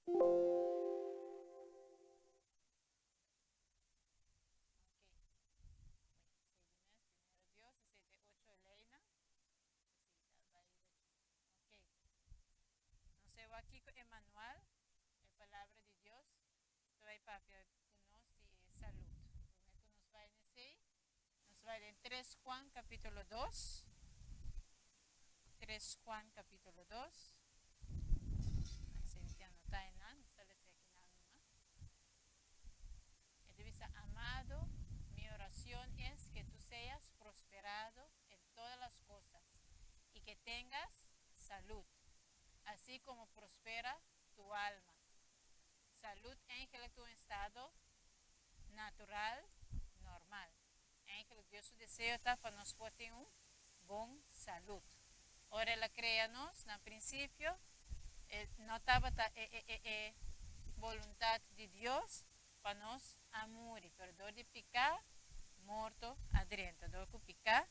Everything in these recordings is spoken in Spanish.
Aquí con Emmanuel, la palabra de Dios, vai para conosco e salud. Nos vai nesse, nos vai em 3 Juan capítulo 2. 3 Juan capítulo 2. Se não está em nada, está aqui na alma. Dice, amado, mi oración es que tú seas prosperado en todas las cosas y que tengas salud, así como prospera tu alma. Salud em tu estado natural, normal. Em que Deus deseja para nós ter bom saúde. Ora, ela cria-nos, no princípio, não estava vontade de Deus para nós amor, perdão de picar, morto adentro. Do que picar,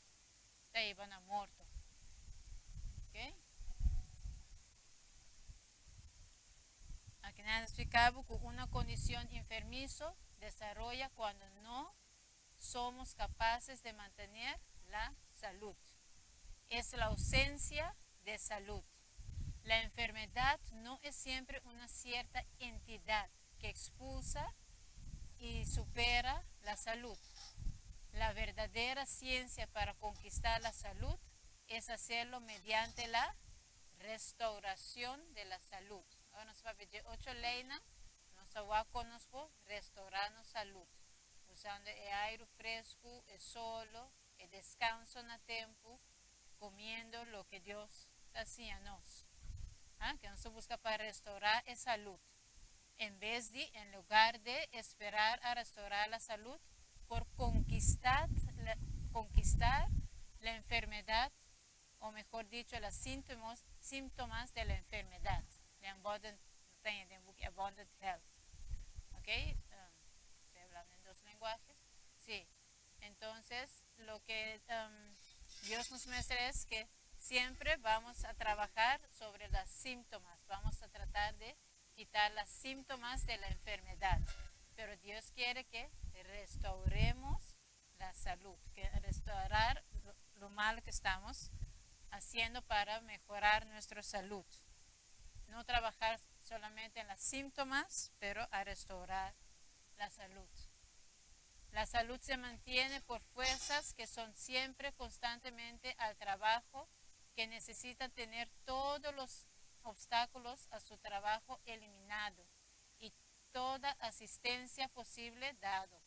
está aí, vai morto. Ok? Aquí nos explicaba que una condición enfermizo desarrolla cuando no somos capaces de mantener la salud. Es la ausencia de salud. La enfermedad no es siempre una cierta entidad que expulsa y supera la salud. La verdadera ciencia para conquistar la salud es hacerlo mediante la restauración de la salud. Ahora nos va a pedir 8 leina, nos va a conosco restaurar nuestra salud, usando el aire fresco, el solo, el descanso en el tiempo, comiendo lo que Dios hacía a nos. Que nos busca para restaurar la salud. En lugar de esperar a restaurar la salud, por conquistar la enfermedad, o mejor dicho, los síntomas de la enfermedad. Abundant health. ¿Ok? Estoy hablando en 2 lenguajes. Sí. Entonces, lo que Dios nos muestra es que siempre vamos a trabajar sobre los síntomas. Vamos a tratar de quitar los síntomas de la enfermedad. Pero Dios quiere que restauremos la salud, que restaurar lo malo que estamos haciendo para mejorar nuestra salud. No trabajar solamente en los síntomas, pero a restaurar la salud. La salud se mantiene por fuerzas que son siempre constantemente al trabajo, que necesitan tener todos los obstáculos a su trabajo eliminado y toda asistencia posible dado.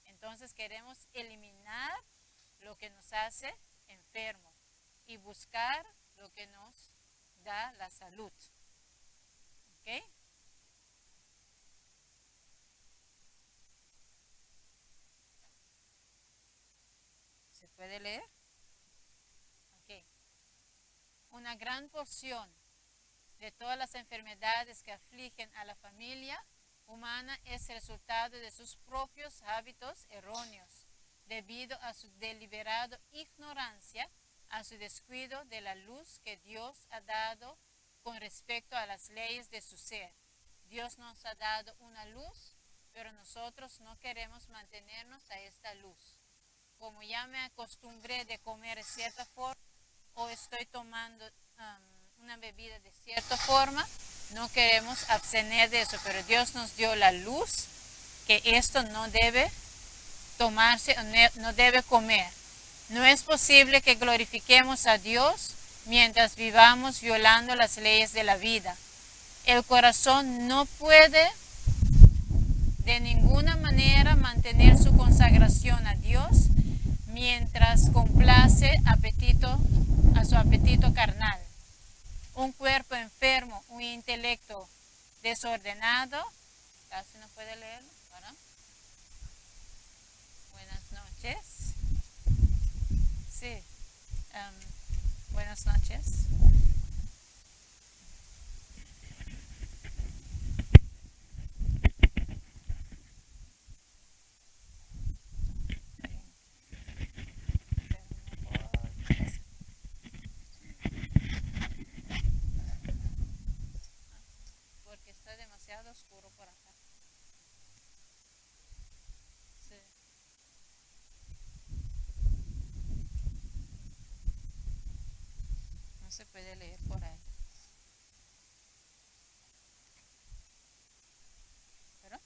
Entonces queremos eliminar lo que nos hace enfermo y buscar lo que nos da la salud. ¿Ok? ¿Se puede leer? Ok. Una gran porción de todas las enfermedades que afligen a la familia humana es el resultado de sus propios hábitos erróneos, debido a su deliberada ignorancia, a su descuido de la luz que Dios ha dado con respecto a las leyes de su ser. Dios nos ha dado una luz, pero nosotros no queremos mantenernos a esta luz. Como ya me acostumbré de comer de cierta forma, o estoy tomando una bebida de cierta forma, no queremos abstener de eso, pero Dios nos dio la luz, que esto no debe tomarse, no debe comer. No es posible que glorifiquemos a Dios mientras vivamos violando las leyes de la vida. El corazón no puede de ninguna manera mantener su consagración a Dios mientras complace a su apetito carnal. Un cuerpo enfermo, un intelecto desordenado, casi no puede leerlo, ¿verdad? Buenas noches. Sí. Buenas noches. Porque está demasiado demasiado oscuro por acá. Sí. No se puede leer por ahí. ¿Pero?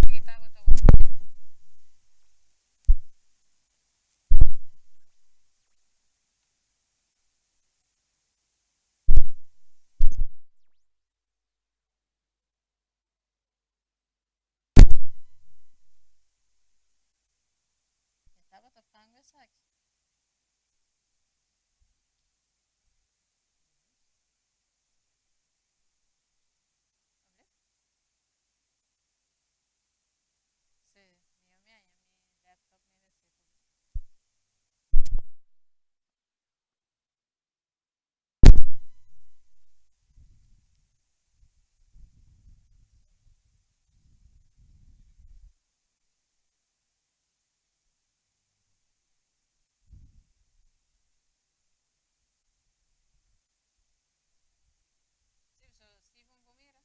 Aquí está, está, está. Estaba tocando eso aquí. ¿Hablé? Sí, mi laptop me decía. Sí, sí, pongo mira.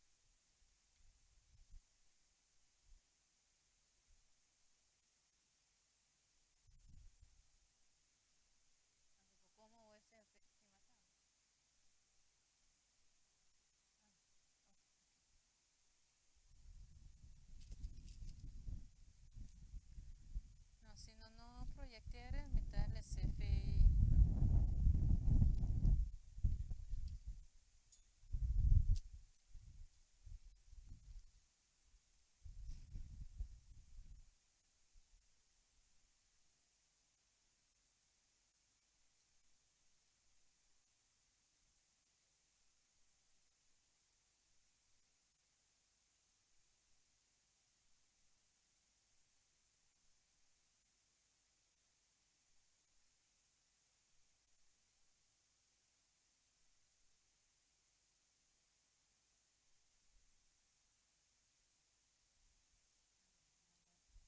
Aunque como ese matando. No, si no, no proyectare metal SF.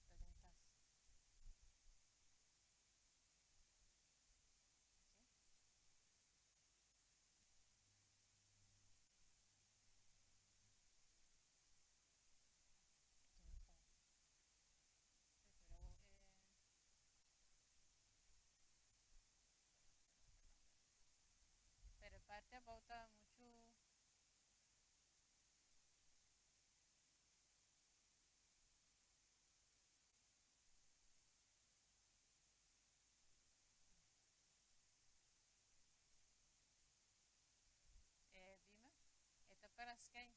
Preguntas. Pero parte about mucho. Dime, esta para Sky.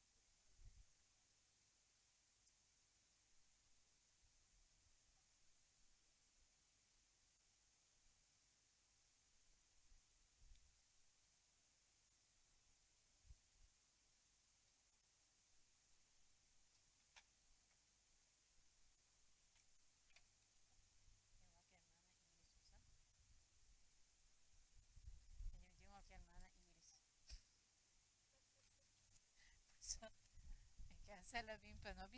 Tengo aquí hermana Iris. Hay que hacerla bien, pero no vi